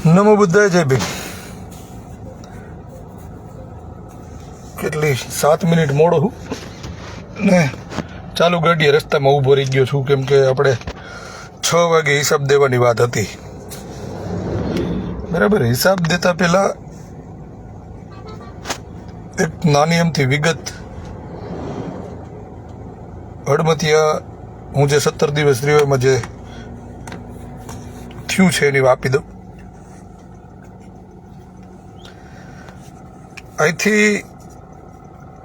નમો બુદ્ધાય જય ભીમ. કેટલી 7 મિનિટ મોડો હું ને ચાલુ ગાડીએ રસ્તામાં ઊભો રહી ગયો છું, કેમ કે આપણે 6 વાગે હિસાબ દેવાની વાત હતી. બરાબર. હિસાબ દેતા પહેલા એક નાની અમથી વિગત હડમતિયા હું જે 17 દિવસ રહ્યો એમાં જે થયું છે એની આપી દઉં. અહીંથી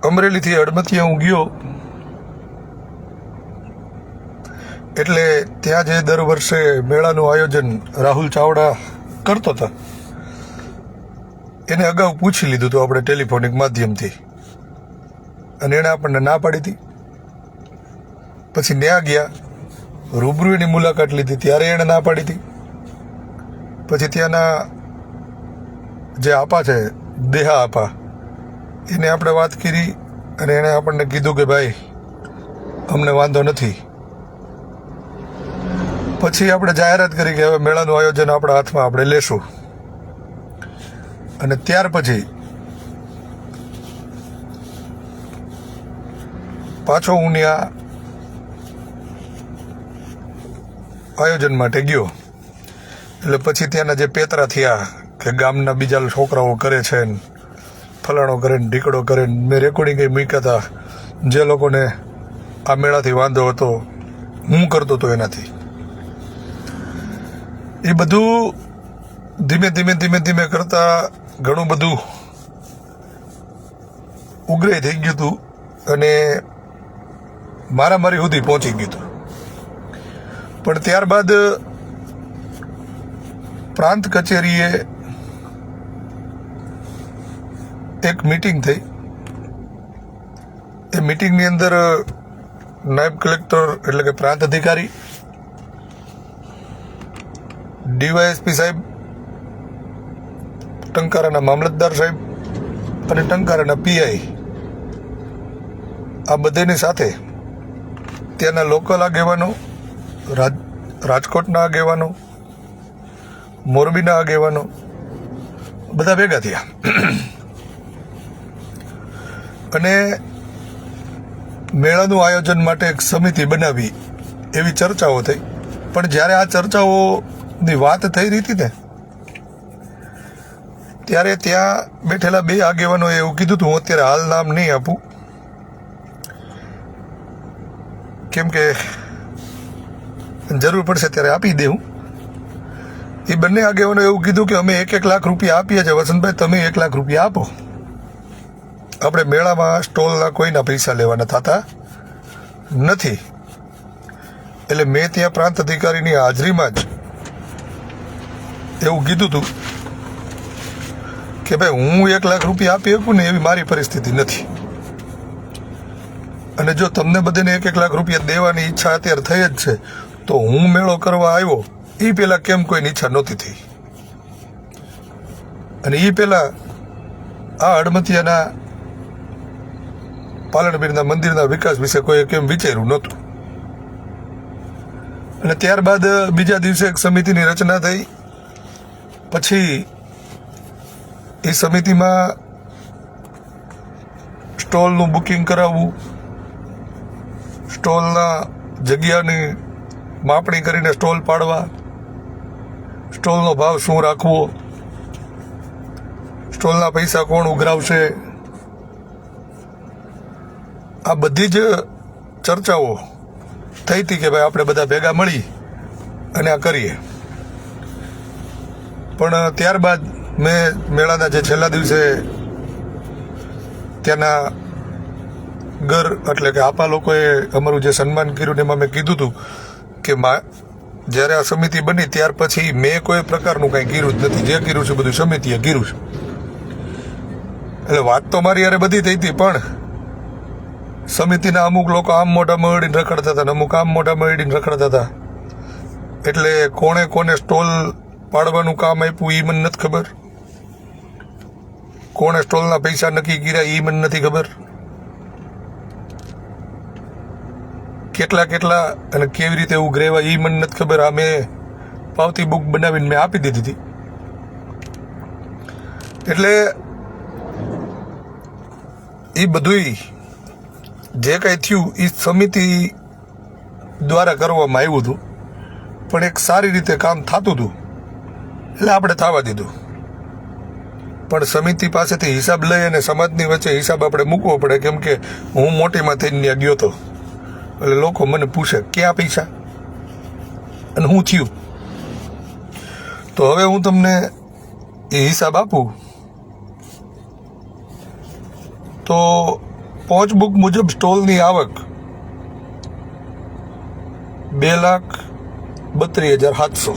અમરેલીથી હડમતિયા હું ગયો એટલે ત્યાં જે દર વર્ષે મેળાનું આયોજન રાહુલ ચાવડા કરતો હતા એને અગાઉ પૂછી લીધું હતું આપણે ટેલિફોનિક માધ્યમથી, અને એણે આપણને ના પાડી હતી. પછી ત્યાં ગયા, રૂબરૂ એની મુલાકાત લીધી ત્યારે એણે ના પાડી હતી. પછી ત્યાંના જે આપા છે દેહા આપા, એને આપણે વાત કરી અને એણે આપણને કીધું કે ભાઈ અમને વાંધો નથી. પછી આપણે જાહેરાત કરી કે હવે મેળાનું આયોજન આપણા હાથમાં આપણે લેશું. અને ત્યાર પછી પાછો હું ત્યાં આયોજન માટે ગયો. એટલે પછી ત્યાંના જે પેતરા થયા કે ગામના બીજા છોકરાઓ કરે છે ને ફલાણો કરે ને ઢીકડો કરે ને, મેં રેકોર્ડિંગ મૂક્યા હતા જે લોકોને આ મેળાથી વાંધો હતો, હું કરતો હતો એનાથી. એ બધું ધીમે ધીમે ધીમે ધીમે કરતા ઘણું બધું ઉગ્રે થઈ ગયું હતું અને મારામારી સુધી પહોંચી ગયું હતું. પણ ત્યારબાદ પ્રાંત કચેરીએ એક મીટિંગ થઈ. એ મીટિંગની અંદર નાયબ કલેક્ટર એટલે કે પ્રાંત અધિકારી, ડીવાયએસપી સાહેબ, ટંકારાના મામલતદાર સાહેબ અને ટંકારાના પીઆઈ, આ બધાની સાથે ત્યાંના લોકલ આગેવાનો, રાજકોટના આગેવાનો, મોરબીના આગેવાનો બધા ભેગા થયા અને મેળાનું આયોજન માટે એક સમિતિ બનાવી એવી ચર્ચાઓ થઈ. પણ જ્યારે આ ચર્ચાઓની વાત થઈ રહી હતી ને ત્યારે ત્યાં બેઠેલા બે આગેવાનોએ એવું કીધું હતું, હું અત્યારે હાલ નામ નહીં આપું કેમ કે જરૂર પડશે ત્યારે આપી દેવું. એ બંને આગેવાનો એવું કીધું કે અમે 1-1 લાખ રૂપિયા આપીએ છીએ, વસંતભાઈ તમે 1 લાખ રૂપિયા આપો, આપણે મેળામાં સ્ટોલના કોઈના પૈસા લેવાના થતા નથી. એટલે મેં ત્યાં પ્રાંત અધિકારીની હાજરીમાં જ એવું કીધું હતું કે ભાઈ હું 1 લાખ રૂપિયા આપી શકું ને એવી મારી પરિસ્થિતિ નથી, અને જો તમને બધાને 1-1 લાખ રૂપિયા દેવાની ઈચ્છા અત્યારે થઈ જ છે તો હું મેળો કરવા આવ્યો એ પહેલાં કેમ કોઈની ઈચ્છા નહોતી થઈ, અને એ પહેલાં આ હડમતિયાના પાલનપીરના મંદિરના વિકાસ વિશે કોઈએ કેમ વિચાર્યું નહોતું. અને ત્યારબાદ બીજા દિવસે એક સમિતિની રચના થઈ. પછી એ સમિતિમાં સ્ટોલનું બુકિંગ કરાવવું, સ્ટોલના જગ્યાની માપણી કરીને સ્ટોલ પાડવા, સ્ટોલનો ભાવ શું રાખવો, સ્ટોલના પૈસા કોણ ઉઘરાવશે, આ બધી જ ચર્ચાઓ થઈ હતી કે ભાઈ આપણે બધા ભેગા મળી અને આ કરીએ. પણ ત્યારબાદ મેં મેળાના જે છેલ્લા દિવસે ત્યાંના એટલે કે આપા લોકોએ અમારું જે સન્માન કર્યું ને એમાં મેં કીધું હતું કે જ્યારે આ સમિતિ બની ત્યાર પછી મેં કોઈ પ્રકારનું કાંઈ કર્યું જ નથી, જે કર્યું છે બધું સમિતિએ કર્યું છે. એટલે વાત તો મારી યારે બધી થઈ હતી, પણ સમિતિના અમુક લોકો આમ મોઢામાં અડીને રખડતા હતા ને અમુક આમ મોઢામાં અડીને રખડતા હતા. એટલે કોણે કોને સ્ટોલ પાડવાનું કામ આપ્યું એ મને નથી ખબર, કોણે સ્ટોલના પૈસા નક્કી કર્યા એ મને નથી ખબર, કેટલા અને કેવી રીતે ઉઘરેવા એ મને નથી ખબર. આ મેં પાવતી બુક બનાવીને મેં આપી દીધી હતી. એટલે એ બધુંય જે કાંઈ થયું એ સમિતિ દ્વારા કરવામાં આવ્યું હતું, પણ એક સારી રીતે કામ થતું હતું એટલે આપણે થવા દીધું. પણ સમિતિ પાસેથી હિસાબ લઈ અને સમાજની વચ્ચે હિસાબ આપણે મૂકવો પડે, કેમ કે હું મોટીમાં થઈને ત્યાં ગયો હતો એટલે લોકો મને પૂછે ક્યાં પૈસા અને શું થયું. તો હવે હું તમને એ હિસાબ આપું તો પહોંચ બુક મુજબ સ્ટોલની આવક 2,32,700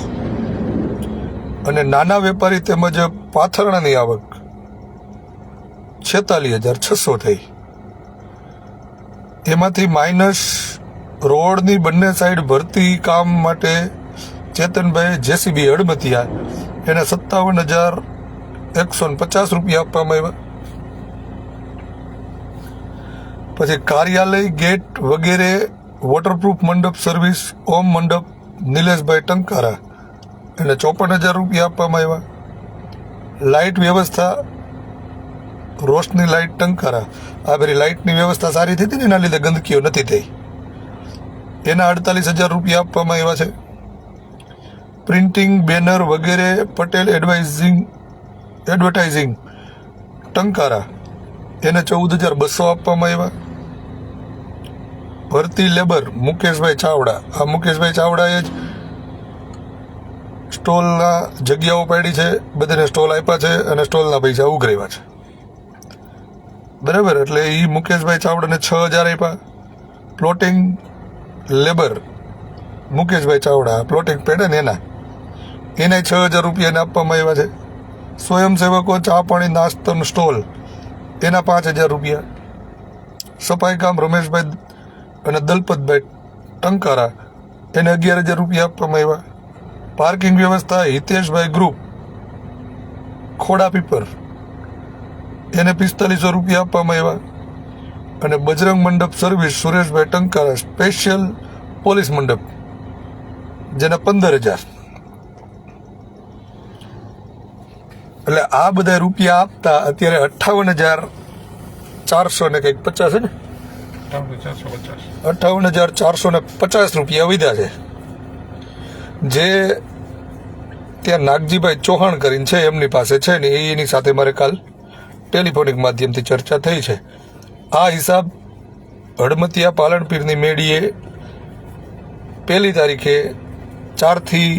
અને નાના વેપારી તેમજ પાથરણાની આવક 46,600 થઈ. એમાંથી માઇનસ રોડની બંને સાઈડ ભરતી કામ માટે ચેતનભાઈ જેસીબી હડમતિયા એને 57,150 રૂપિયા આપવામાં આવ્યા. પછી કાર્યાલય ગેટ વગેરે વોટરપ્રૂફ મંડપ સર્વિસ ઓમ મંડપ નિલેશભાઈ ટંકારા એને 54,000 રૂપિયા આપવામાં આવ્યા. લાઇટ વ્યવસ્થા રોશની લાઇટ ટંકારા, આ બધી લાઇટની વ્યવસ્થા સારી થઈ હતી ને એના લીધે ગંદકીઓ નથી થઈ, એના 48,000 રૂપિયા આપવામાં આવ્યા છે. પ્રિન્ટિંગ બેનર વગેરે પટેલ એડવર્ટાઇઝિંગ ટંકારા એને 14,200 આપવામાં આવ્યા. ભરતી લેબર મુકેશભાઈ ચાવડા, આ મુકેશભાઈ ચાવડાએ જ સ્ટોલના જગ્યાઓ પાડી છે, બધાને સ્ટોલ આપ્યા છે અને સ્ટોલના પૈસા ઉઘરાવ્યા છે. બરાબર, એટલે એ મુકેશભાઈ ચાવડાને 6,000 આપ્યા. પ્લોટિંગ લેબર મુકેશભાઈ ચાવડા પ્લોટિંગ પેડે ને એને 6,000 રૂપિયાને આપવામાં આવ્યા છે. સ્વયંસેવકો ચા પાણી નાસ્તાનું સ્ટોલ એના 5,000 રૂપિયા. સફાઈ કામ રમેશભાઈ અને દલપતભાઈ ટંકારા એને 11,000 રૂપિયા આપવામાં આવ્યા. પાર્કિંગ વ્યવસ્થા હિતેશભાઈ ગ્રુપ ખોડા પીપર એને 4500 રૂપિયા આપવામાં આવ્યા. અને બજરંગ મંડપ service Sureshbhai Tankara special police મંડપ જેને 15,000. એટલે આ બધા રૂપિયા આપતા અત્યારે 58,400 ને કંઈક 50 છે ને 58,450 રૂપિયા વધ્યા છે. જે ત્યાં નાગજીભાઈ ચૌહાણ કરીને છે એમની પાસે છે ને એની સાથે મારે કાલ ટેલિફોનિક માધ્યમથી ચર્ચા થઈ છે. આ હિસાબ હડમતિયા પાલનપીરની મેળીએ 1 તારીખે 4 થી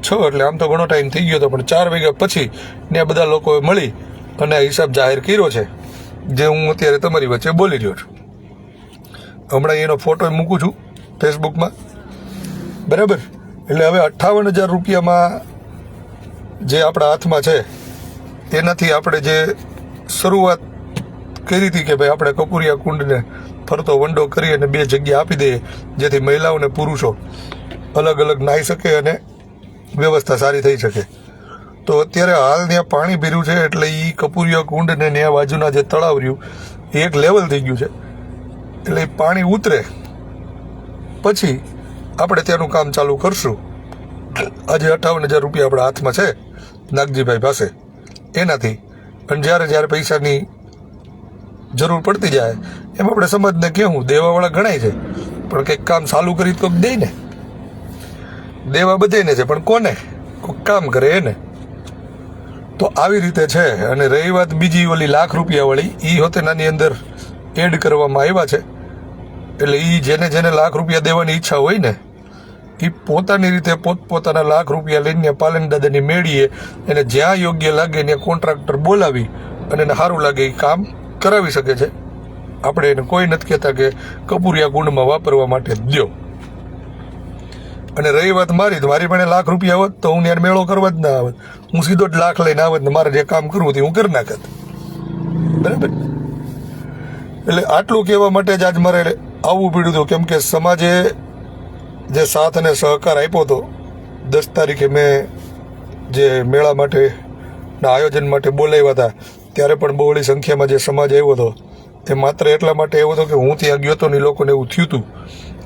6 એટલે આમ તો ઘણો ટાઈમ થઈ ગયો હતો, પણ 4 વાગ્યા પછી ને આ બધા લોકોએ મળી અને આ હિસાબ જાહેર કર્યો છે, જે હું અત્યારે તમારી વચ્ચે બોલી રહ્યો છું. હમણાં એનો ફોટો મૂકું છું ફેસબુકમાં. બરાબર, એટલે હવે 58,000 રૂપિયામાં જે આપણા હાથમાં છે એનાથી આપણે જે શરૂઆત કરી હતી કે ભાઈ આપણે કપૂરિયા કુંડને ફરતો વંડો કરી અને 2 જગ્યા આપી દઈએ, જેથી મહિલાઓ અને પુરુષો અલગ અલગ નાહી શકે અને વ્યવસ્થા સારી થઈ શકે. તો અત્યારે હાલ ત્યાં પાણી ભર્યું છે એટલે એ કપૂરિયા કુંડ ને ત્યાં બાજુના જે તળાવ રહ્યું એ એક લેવલ થઈ ગયું છે, એટલે એ પાણી ઉતરે પછી આપણે ત્યાંનું કામ ચાલુ કરશું. આજે 58,000 રૂપિયા આપણા હાથમાં છે નાગજીભાઈ પાસે એનાથી, અને જ્યારે પૈસાની જરૂર પડતી જાય એમ આપણે સમાજને કહેવું દેવાવાળા ગણાય છે, પણ કંઈક કામ ચાલુ કરી તો દે ને. દેવા બધાને છે પણ કોને, કોઈ કામ કરે એને. તો આવી રીતે છે. અને રહી વાત બીજી ઓલી ₹1,00,000 વાળી, એ હોતેનાની અંદર એડ કરવામાં આવ્યા છે. એટલે એ જેને ₹1,00,000 દેવાની ઈચ્છા હોય ને એ પોતાની રીતે પોતપોતાના ₹1,00,000 લઈને પાલન દાદાની મેળીએ એને જ્યાં યોગ્ય લાગે ત્યાં કોન્ટ્રાક્ટર બોલાવી અને એને સારું લાગે એ કામ કરાવી શકે છે. આપણે એને કોઈ નથી કહેતા કે કપૂરિયા કુંડમાં વાપરવા માટે દો. અને રહી વાત મારી, તો મારી પાસે ₹1,00,000 હોત તો હું ત્યાં મેળો કરવા જ ના આવત, હું સીધો જ ₹1,00,000 લઈને આવત ને મારે જે કામ કરવું હતું હું કરી નાખત. બરાબર, એટલે આટલું કહેવા માટે જ આજ મારે આવવું પડ્યું હતું, કેમ કે સમાજે જે સાથ અને સહકાર આપ્યો હતો 10 તારીખે મેં જે મેળા માટે આયોજન માટે બોલાવ્યા હતા ત્યારે પણ બહોળી સંખ્યામાં જે સમાજ આવ્યો હતો તે માત્ર એટલા માટે આવ્યો હતો કે હું ત્યાં ગયો હતો ને લોકોને એવું થયું હતું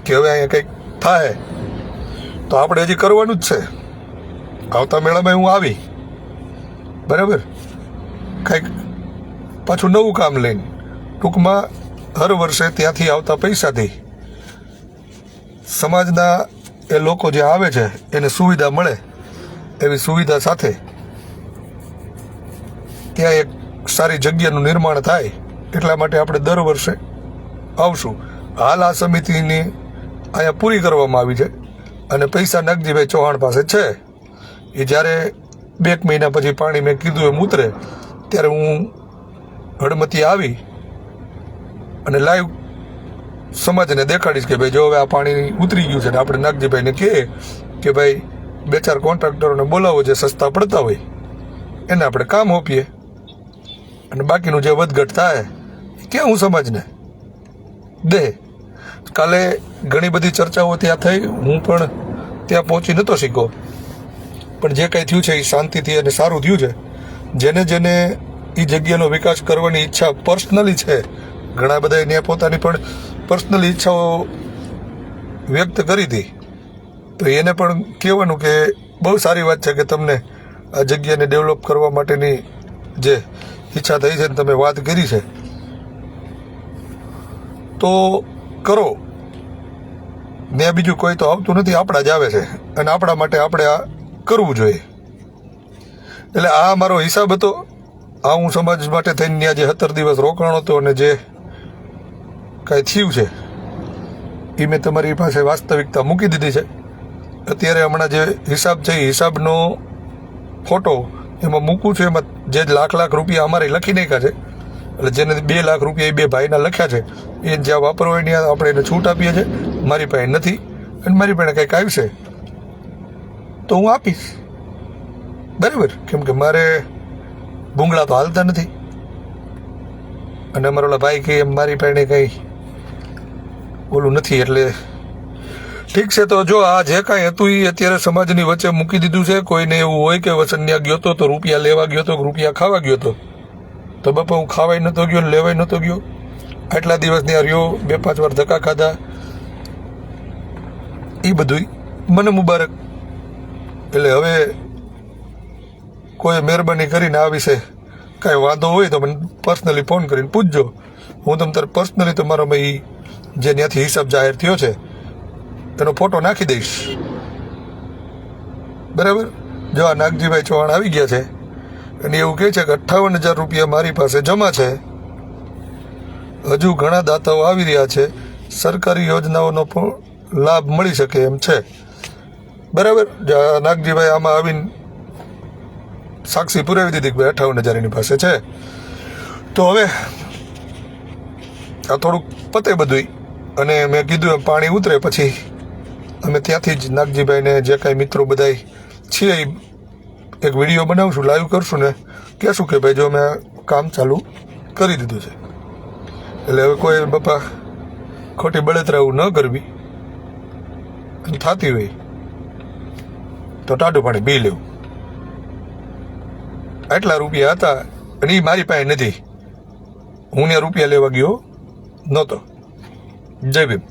કે હવે અહીંયા કંઈક થાય તો આપણે હજી કરવાનું જ છે. આવતા મેળામાં હું આવી, બરાબર, કંઈક પાછું નવું કામ લઈને ટૂંકમાં હર વર્ષે ત્યાંથી આવતા પૈસાથી સમાજના એ લોકો જે આવે છે એને સુવિધા મળે એવી સુવિધા સાથે ત્યાં એક સારી જગ્યાનું નિર્માણ થાય એટલા માટે આપણે દર વર્ષે આવશું. હાલ આ સમિતિની અહીંયા પૂરી કરવામાં આવી છે અને પૈસા નાગજીભાઈ ચૌહાણ પાસે છે. એ જ્યારે 2 મહિના પછી પાણી મેં કીધું એમ ઉતરે ત્યારે હું હળમતી આવી અને લાઈવ સમાજને દેખાડીશ કે ભાઈ જો હવે આ પાણી ઉતરી ગયું છે ને આપણે નાગજીભાઈને કહીએ કે ભાઈ 2-4 કોન્ટ્રાક્ટરોને બોલાવો જે સસ્તા પડતા હોય એને આપણે કામ આપીએ અને બાકીનું જે વધઘટ થાય કે હું સમાજને દે. કાલે ઘણી બધી ચર્ચાઓ ત્યાં થઈ, હું પણ ત્યાં પહોંચી નહોતો શીખો, પણ જે કંઈ થયું છે એ શાંતિથી અને સારું થયું છે. જેને જેને એ જગ્યાનો વિકાસ કરવાની ઈચ્છા પર્સનલી છે, ઘણા બધા એને પોતાની પણ પર્સનલી ઈચ્છાઓ વ્યક્ત કરી હતી, તો એને પણ કહેવાનું કે બહુ સારી વાત છે કે તમને આ જગ્યાને ડેવલપ કરવા માટેની જે ઈચ્છા થઈ છે ને તમે વાત કરી છે તો કરો. ને બીજું કોઈ તો આવતું નથી, આપણા જ આવે છે અને આપણા માટે આપણે આ કરવું જોઈએ. એટલે આ મારો હિસાબ હતો. આ હું સમાજ માટે થઈને ત્યાં જે 17 દિવસ રોકાણો હતો અને જે કાંઈ થયું છે એ મેં તમારી પાસે વાસ્તવિકતા મૂકી દીધી છે. અત્યારે હમણાં જે હિસાબ છે એ હિસાબનો ફોટો એમાં મૂકું છું. એમાં જે લાખ રૂપિયા અમારે લખી નાખ્યા છે, એટલે જેને 2 લાખ રૂપિયા એ 2 ભાઈના લખ્યા છે એ જ્યાં વાપરવો હોય ત્યાં આપણે એને છૂટ આપીએ છીએ. મારી પાસે નથી અને મારી પાસે કંઈક આવશે તો હું આપીશ, બરાબર? કેમ કે મારે ભૂંગળા તો હાલતા નથી અને અમારા ઓલા ભાઈ કે એમ મારી પાસે કંઈ ઓલું નથી. એટલે ઠીક છે. તો જો આ જે કાંઈ હતું એ અત્યારે સમાજની વચ્ચે મૂકી દીધું છે. કોઈને એવું હોય કે વસન્યા ગયો તો રૂપિયા લેવા ગયો તો રૂપિયા ખાવા ગયો તો બાપા હું ખાવાય નહોતો ગયો ને લેવાય નહોતો ગયો. આટલા દિવસ ત્યાં રહ્યો, 2-5 વાર ધક્કા ખાધા, એ બધું મને મુબારક. એટલે હવે કોઈ મહેરબાની કરીને આ વિશે કાંઈ વાંધો હોય તો મને પર્સનલી ફોન કરીને પૂછજો. હું તમ તારે પર્સનલી તમારામાં એ જે ત્યાંથી હિસાબ જાહેર થયો છે એનો ફોટો નાખી દઈશ, બરાબર? જો આ નાગજીભાઈ ચૌહાણ આવી ગયા છે અને એવું કહે છે કે 58,000 રૂપિયા મારી પાસે જમા છે, હજુ ઘણા દાતાઓ આવી રહ્યા છે, સરકારી યોજનાઓનો પણ લાભ મળી શકે એમ છે, બરાબર? નાગજીભાઈ આમાં આવીને સાક્ષી પુરાવી દીધી કે ભાઈ 58,000 એની પાસે છે. તો હવે આ થોડુંક પતે બધું અને મેં કીધું એમ પાણી ઉતરે પછી અમે ત્યાંથી જ નાગજીભાઈને જે કાંઈ મિત્રો બધા છીએ એક વિડીયો બનાવશું, લાઈવ કરશું ને કહેશું કે ભાઈ જો મેં કામ ચાલુ કરી દીધું છે. એટલે હવે કોઈ બાપા ખોટી બળતરા એવું ન કરવી, અને થતી હોય તો ટાઢું પાણી પી લેવું. આટલા રૂપિયા હતા અને એ મારી પાસે નથી, હું ત્યાં રૂપિયા લેવા ગયો નહોતો. જય ભીમ.